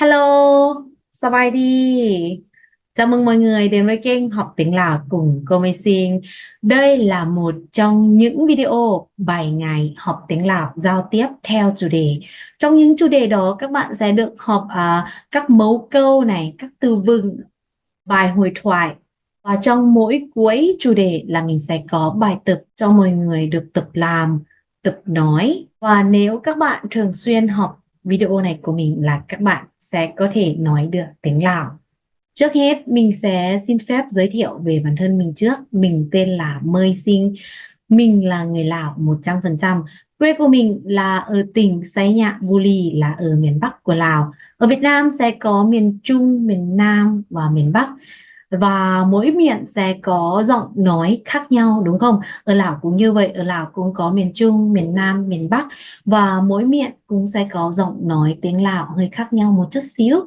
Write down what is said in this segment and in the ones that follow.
Hello, สบายดี Chào mừng mọi người đến với kênh học tiếng Lào cùng cô Mây Sinh. Đây là một trong những video 7 ngày học tiếng Lào giao tiếp theo chủ đề. Trong những chủ đề đó các bạn sẽ được học các mẫu câu này, các từ vựng, bài hội thoại. Và trong mỗi cuối chủ đề là mình sẽ có bài tập cho mọi người được tập làm, tập nói. Và nếu các bạn thường xuyên học video này của mình là các bạn sẽ có thể nói được tiếng Lào. Trước hết mình sẽ xin phép giới thiệu về bản thân mình trước. Mình tên là Mới Sinh. Mình là người Lào 100%. Quê của mình là ở tỉnh Say Nhạ Buli là ở miền Bắc của Lào. Ở Việt Nam sẽ có miền Trung, miền Nam và miền Bắc. Và mỗi miền sẽ có giọng nói khác nhau đúng không? Ở Lào cũng như vậy, ở Lào cũng có miền Trung, miền Nam, miền Bắc và mỗi miền cũng sẽ có giọng nói tiếng Lào hơi khác nhau một chút xíu.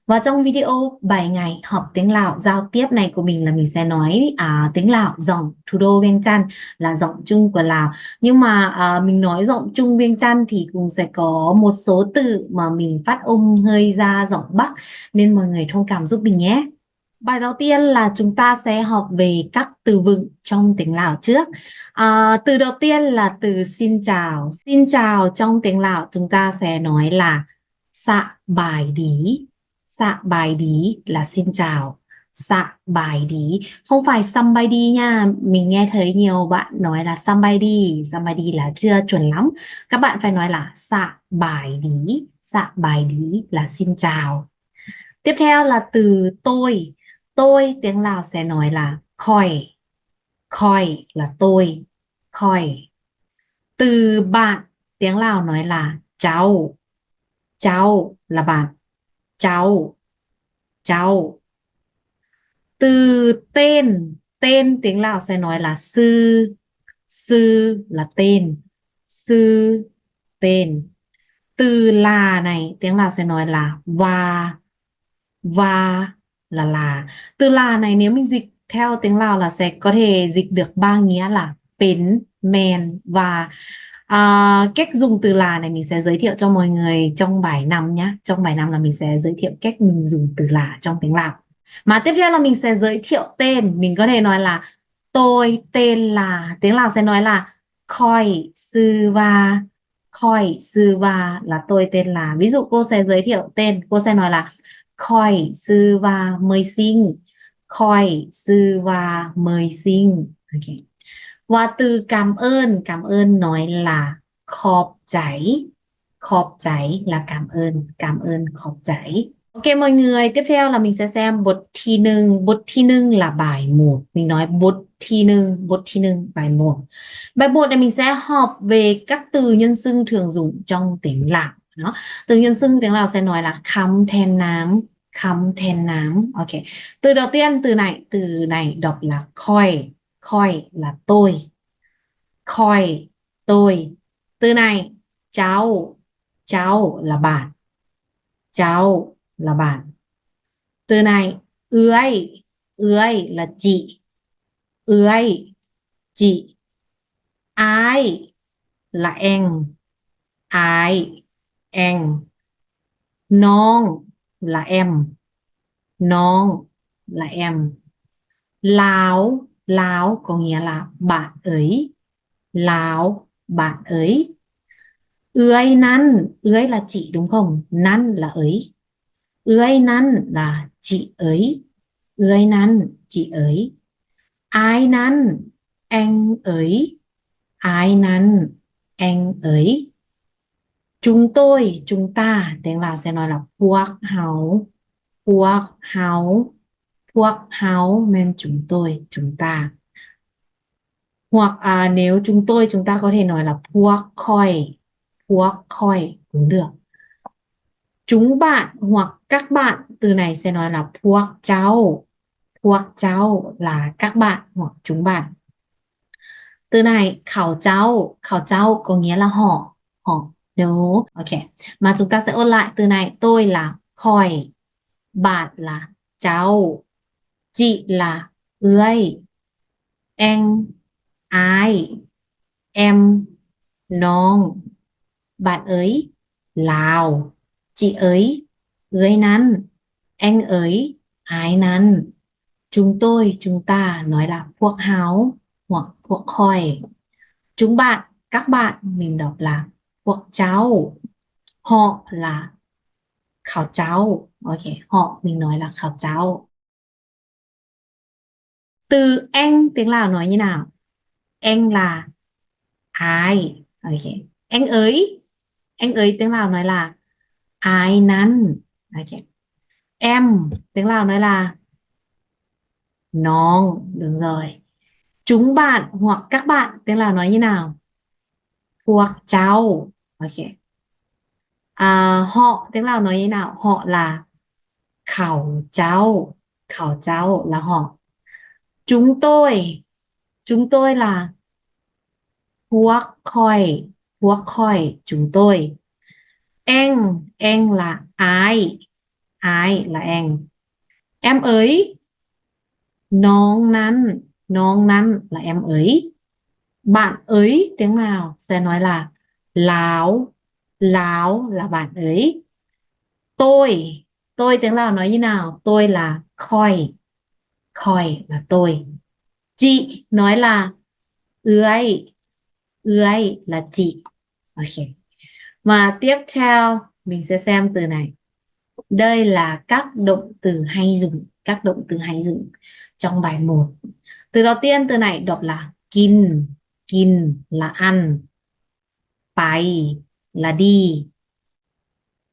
Và trong video 7 ngày học tiếng Lào giao tiếp này của mình là mình sẽ nói tiếng Lào giọng thủ đô Viêng Chăn là giọng chung của Lào. Nhưng mà mình nói giọng chung Viêng Chăn thì cũng sẽ có một số từ mà mình phát âm hơi ra giọng Bắc nên mọi người thông cảm giúp mình nhé. Bài đầu tiên là chúng ta sẽ học về các từ vựng trong tiếng Lào trước. Từ đầu tiên là từ xin chào. Xin chào trong tiếng Lào chúng ta sẽ nói là xạ bài đí. Xạ bài đí là xin chào. Xạ bài đí. Không phải xăm bài đi nha. Mình nghe thấy nhiều bạn nói là xăm bài đi. Xăm bài đi là chưa chuẩn lắm. Các bạn phải nói là xạ bài đí. Xạ bài đí là xin chào. Tiếp theo là từ tôi. Tôi tiếng Lào sẽ nói là khoi. Khoi là tôi. Khoi. Từ bạn tiếng Lào nói là cháu. Cháu là bạn. Cháu. Cháu. Từ tên. Tên tiếng Lào sẽ nói là sư. Sư là tên. Sư. Tên. Từ là này tiếng Lào sẽ nói là và là từ là này nếu mình dịch theo tiếng Lào là sẽ có thể dịch được ba nghĩa là pến, men và cách dùng từ là này mình sẽ giới thiệu cho mọi người trong bài 5 nhé. Trong bài 5 là mình sẽ giới thiệu cách mình dùng từ là trong tiếng Lào. Mà tiếp theo là mình sẽ giới thiệu tên. Mình có thể nói là tôi tên là, tiếng Lào sẽ nói là Khoi Sư Va. Khoi Sư Va là tôi tên là. Ví dụ cô sẽ giới thiệu tên, cô sẽ nói là Khoi Sư Va Mới Sinh. Khoi Sư Va Mới Sinh. Ok. Và từ cảm ơn nói là khọp cháy. Khọp cháy là cảm ơn khọp cháy. Ok mọi người, tiếp theo là mình sẽ xem bột thi nâng. Bột thi nâng là bài 1. Mình nói bột thi nâng bài 1. Bài 1 này mình sẽ học về các từ nhân xưng thường dùng trong tiếng Lào. Đó. Từ nhân xưng tiếng Lào sẽ nói là khăm then nám, khăm then nám. Ok. Từ đầu tiên từ này đọc là khoi. Khoi là tôi. Khoi, tôi. Từ này cháu, cháu là bạn. Cháu là bạn. Từ này ưới là chị. Ưới, chị. Ai là em. Ai, em. Nong là em. Nong là em. Láo, láo có nghĩa là bạn ấy. Láo, bạn ấy. Ưới là chị đúng không? Năn là ấy. Ưới năn là chị ấy. Ưới năn, chị ấy. Ai năn, anh ấy. Ai năn, anh ấy. Chúng tôi, chúng ta, tiếng Lào sẽ nói là phuoc háo. Phuoc háo. Phuoc háo, men chúng tôi, chúng ta. Hoặc nếu chúng ta có thể nói là phuoc khoi. Phuoc khoi cũng được. Chúng bạn hoặc các bạn, từ này sẽ nói là phuoc cháu. Phuoc cháu là các bạn hoặc chúng bạn. Từ này khảo cháu có nghĩa là họ. Đúng, ok. Mà chúng ta sẽ ôn lại từ này, tôi là khoi, bạn là cháu, chị là ươi, anh, ai, em, non, bạn ấy, Lào, chị ấy, นั้นanh ấy áiนั้นchúng tôi chúng ta nói làพวกเฮา hoặc พวกข้อย chúng bạn các bạn mình đọc là พวกเจ้า họ là เขาเจ้า ok họ mình nói là เขาเจ้า từ anh tiếng Lào nói như nào anh là ai ok anh ấy tiếng Lào nói là aiนั้นok em tiếng Lào nói là น้อง đúng rồi chúng bạn hoặc các bạn tiếng Lào nói như nào พวกเจ้า ok họ tiếng Lào nói như nào họ là เขาเจ้า เขาเจ้า là họ chúng tôi là พวกข้อย พวกข้อย chúng tôi anh là ai là anh em ấy น้องนั้น là em ấy bạn ấy tiếng nào sẽ nói là láo là bạn ấy tôi tiếng Lào nói như nào tôi là khoi là tôi chị nói là ưới là chị ok và tiếp theo mình sẽ xem từ này đây là các động từ hay dùng trong bài 1 từ đầu tiên từ này đọc là กิน là ăn ไป là đi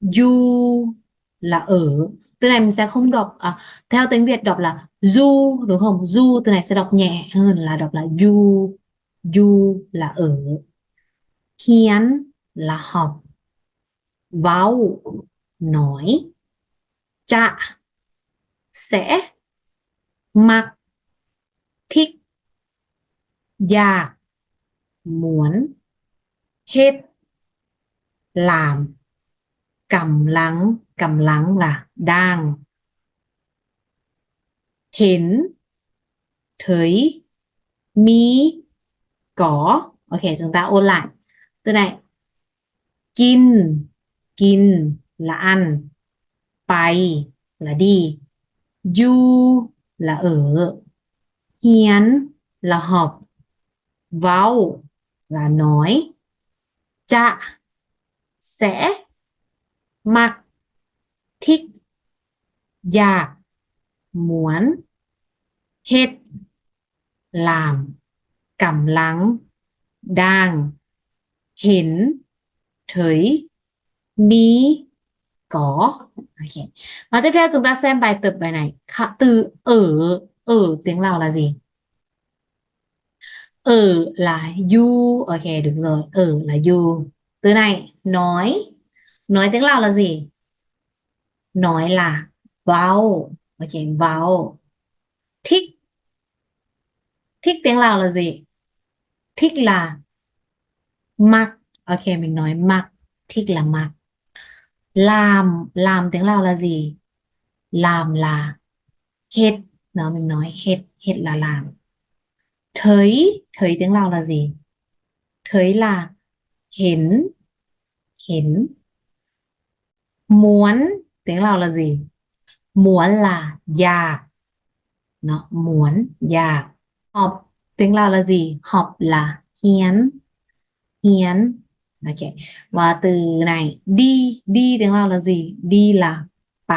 du là ở từ này mình sẽ không đọc theo tiếng Việt đọc là du đúng không du từ này sẽ đọc nhẹ hơn là đọc là du là ở hiến là học váu nóiจะsẽ mặc thích อยาก muốn เฮ็ด làm กำลัง là đang เห็น thấy มี có ok chúng ta ôn lại từ này กิน là ăn ไป là đi du là ở hiến là học váu là nói จะ sẽ mặc thích อยาก muốn เฮ็ด làm กำลัง đang เห็น thấy มี có ok và tiếp theo chúng ta xem bài tập bài này từ ở tiếng Lào là gì ở là you ok đúng rồi ở là you từ này nói tiếng Lào là gì nói là vào ok vào thích tiếng Lào là gì thích là mặc ok mình nói mặc thích là mặc làm tiếng Lào là gì làm là เฮ็ด nó mình nói ฮ็ด là làm thấy tiếng Lào là gì thấy là เห็น muốn tiếng Lào là gì muốn là อยาก nó muốn อยาก học tiếng Lào là gì học là เรียน ok và từ này đi tiếng Lào là gì đi là ไป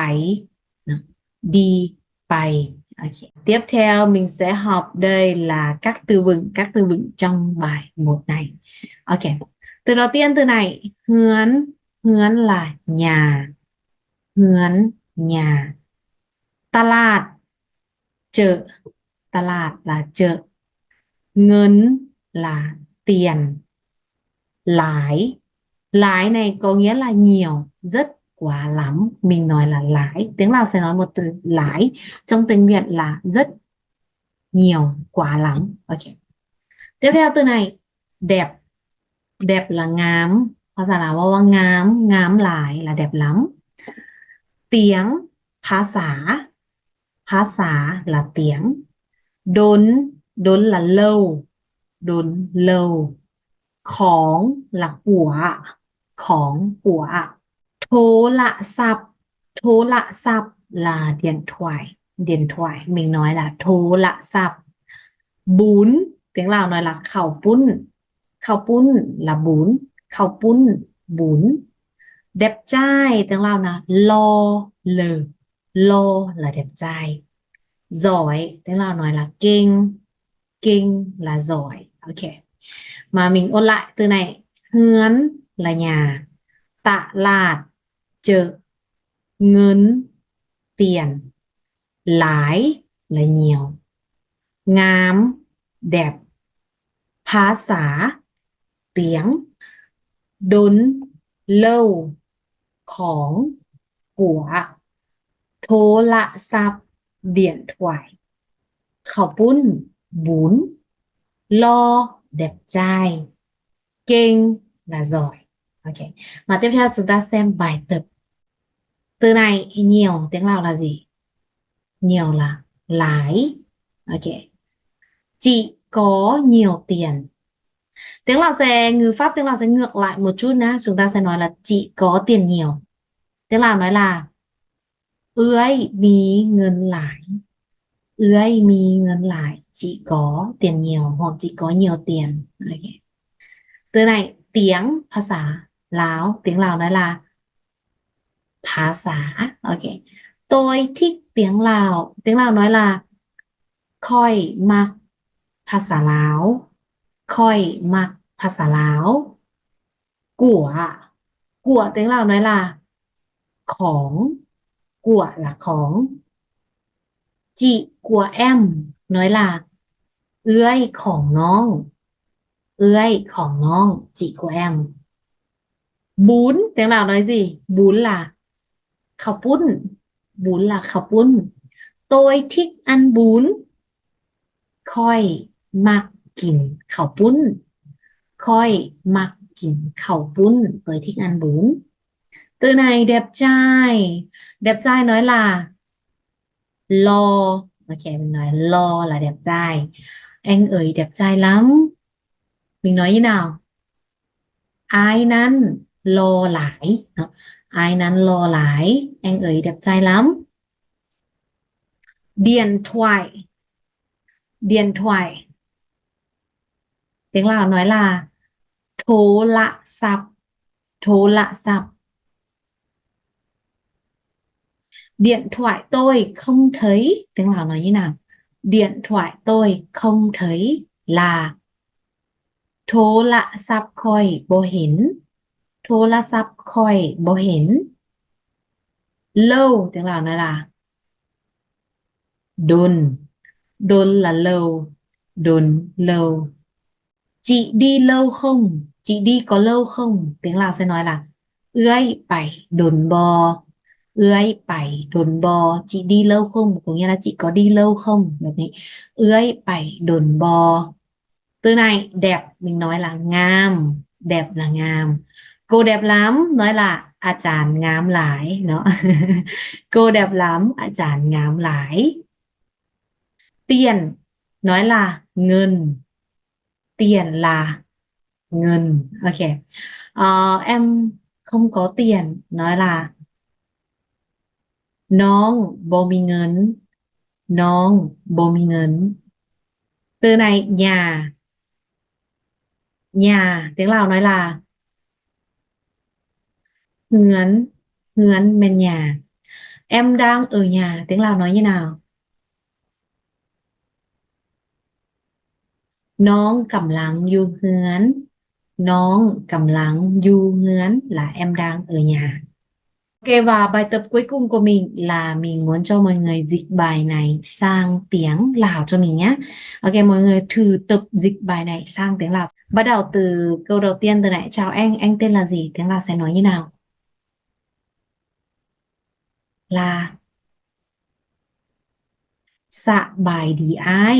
đi ไป ok tiếp theo mình sẽ học đây là các từ vựng trong bài 1 này ok từ đầu tiên từ này Hướn là nhà nhà ตลาด chợ ตลาด là chợ เงิน là tiền lái này có nghĩa là nhiều rất quá lắm mình nói là lái tiếng Lào sẽ nói một từ lái trong tiếng Việt là rất nhiều quá lắm ok tiếp theo từ này đẹp là งาม ภาษาลาวว่างามหลาย là đẹp lắm tiếng ภาษา là tiếng đốn là lâuของ là của โทรศัพท์ โทรศัพท์là điện thoại mình nói là โทรศัพท์ bún tiếng Lào nói là khẩu bún là bún khẩu bún đẹp trai tiếng Lào là lo là đẹp trai giỏi tiếng Lào nói là kinh là giỏi ok mà mình ôn lại từ này Hướn là nhà tạ lạt chợ ngân tiền lái là nhiều ngám đẹp phá xá tiếng đốn lâu khóng của thô lạ sạp điện thoại khẩu bún lo đẹp trai kinh là giỏi ok mà tiếp theo chúng ta xem bài tập từ này nhiều tiếng Lào là gì nhiều là lái ok chị có nhiều tiền tiếng Lào sẽ ngữ pháp tiếng Lào sẽ ngược lại một chút nhá chúng ta sẽ nói là chị có tiền nhiều tiếng Lào nói là ướiมีเงินหลายướiมีเงินหลาย chị có tiền nhiều hoặc chị có nhiều tiền ok từ này tiếng ภาษาลาว tiếng Lào nói là ภาษา ok tôi thích tiếng Lào tiếng Lào nói là ค่อยมักภาษาลาวค่อยมักภาษาลาว của tiếng Lào nói là ของ của là ของ chị của em nói là เอื้อยของน้องเอื้อยของน้อง chị của em bún tiếng Lào nói gì bún là ข้าวปุ้น bún là ข้าวปุ้น tôi thích ăn bún ค่อยมักกินข้าวปุ้น ค่อยมักกินข้าวปุ้น tôi thích ăn bún từ này đẹp trai nói là lo ok mình nói lo là đẹp trai anh ấy đẹp trai lắm mình nói như nào ai năn lo lãi ai năn lo lãi anh ấy đẹp trai lắm điện thoại tiếng Lào nói là โทรศัพท์ điện thoại tôi không thấy tiếng Lào nói như nào điện thoại tôi không thấy là โทรศัพท์ค่อยบ่เห็นโทรศัพท์ค่อยบ่เห็น lâu tiếng Lào nói là đồn là lâu chị đi lâu không chị đi có lâu không tiếng Lào sẽ nói là เอื้อยไปดนบ่เอื้อยไปดนบ่ chị đi lâu không có nghĩa là chị có đi lâu không แบบนี้เอื้อยไปดนบ่ từ này đẹp mình nói là ngam đẹp là ngam cô đẹp lắm nói là อาจารย์งามหลายเนาะ cô đẹp lắm อาจารย์งามหลาย tiền nói là เงิน tiền là เงิน ok em không có tiền nói là น้องบ่มีเงินน้องบ่มีเงิน từ này nhà tiếng Lào nói là เฮือน เป็นnhà em đang ở nhà tiếng Lào nói như nào น้องกำลังอยู่เฮือนน้องกำลังอยู่เฮือน là em đang ở nhà ok và bài tập cuối cùng của mình là mình muốn cho mọi người dịch bài này sang tiếng Lào cho mình nhé ok mọi người thử tập dịch bài này sang tiếng Lào bắt đầu từ câu đầu tiên từ này chào anh tên là gì tiếng Lào sẽ nói như nào là สบายดีอ้าย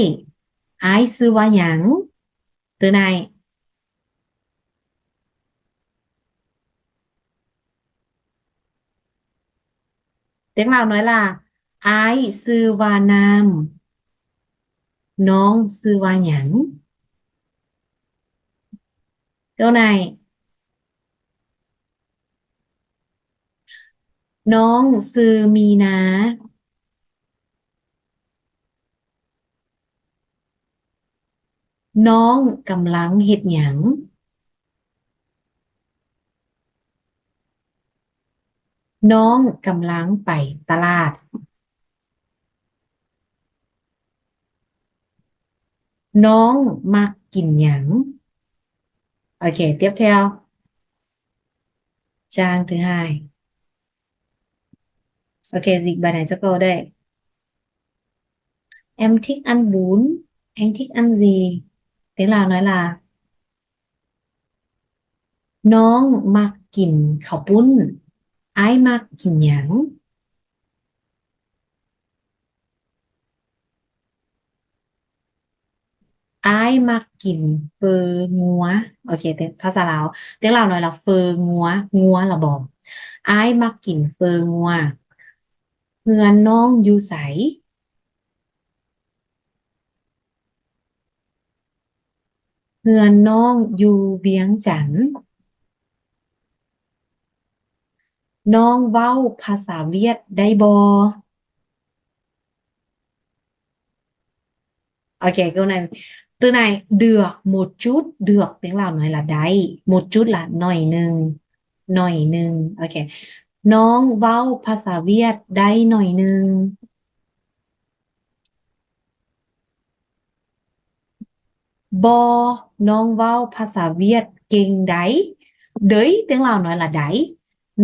ชื่อว่าหยังtừ này tiếng Lào nói là อ้ายชื่อว่านามน้องชื่อว่าหยัง câu này น้องชื่อมีนาน้องกำลังเฮ็ดหยังน้องกำลังไปตลาดน้องมักกินหยังโอเคtiếp theo Trang thứ hai ok dịch bài này cho cô đây em thích ăn bún anh thích ăn gì tiếng Lào nói là น้องมักกินข้าวปุ้นอ้ายมักกินหยังอ้ายมักกินเฟองัวโอเคแต่ภาษาลาวtiếng Lào nói là phơ งัวล่ะบ่อ้ายมักกินเฟองัวเฮือนน้องอยู่ไสเฮือนน้องอยู่เวียงจันทน์น้องเว้าภาษาเวียดได้บ่ok câu này từ này được một chút được tiếng Lào nói là đáy một chút làหน่อยหนึ่งโอเคน้องเว้าภาษาเวียดได้หน่อยหนึ่งบ่น้องเว้าภาษาเวียดเก่งไดđấy tiếng Lào nói là đáy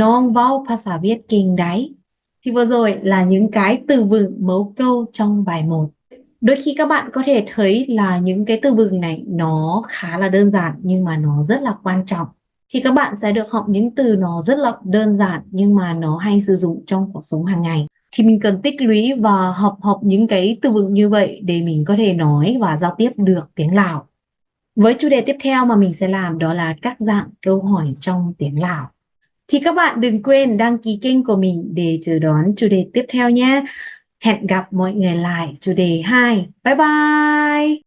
น้องเว้าภาษาเวียดเก่งไดthì vừa rồi là những cái từ vựng mẫu câu trong bài 1 đôi khi các bạn có thể thấy là những cái từ vựng này nó khá là đơn giản nhưng mà nó rất là quan trọng thì các bạn sẽ được học những từ nó rất là đơn giản nhưng mà nó hay sử dụng trong cuộc sống hàng ngày thì mình cần tích lũy và học những cái từ vựng như vậy để mình có thể nói và giao tiếp được tiếng Lào với chủ đề tiếp theo mà mình sẽ làm đó là các dạng câu hỏi trong tiếng Lào thì các bạn đừng quên đăng ký kênh của mình để chờ đón chủ đề tiếp theo nhé. Hẹn gặp mọi người lại chủ đề 2. Bye bye!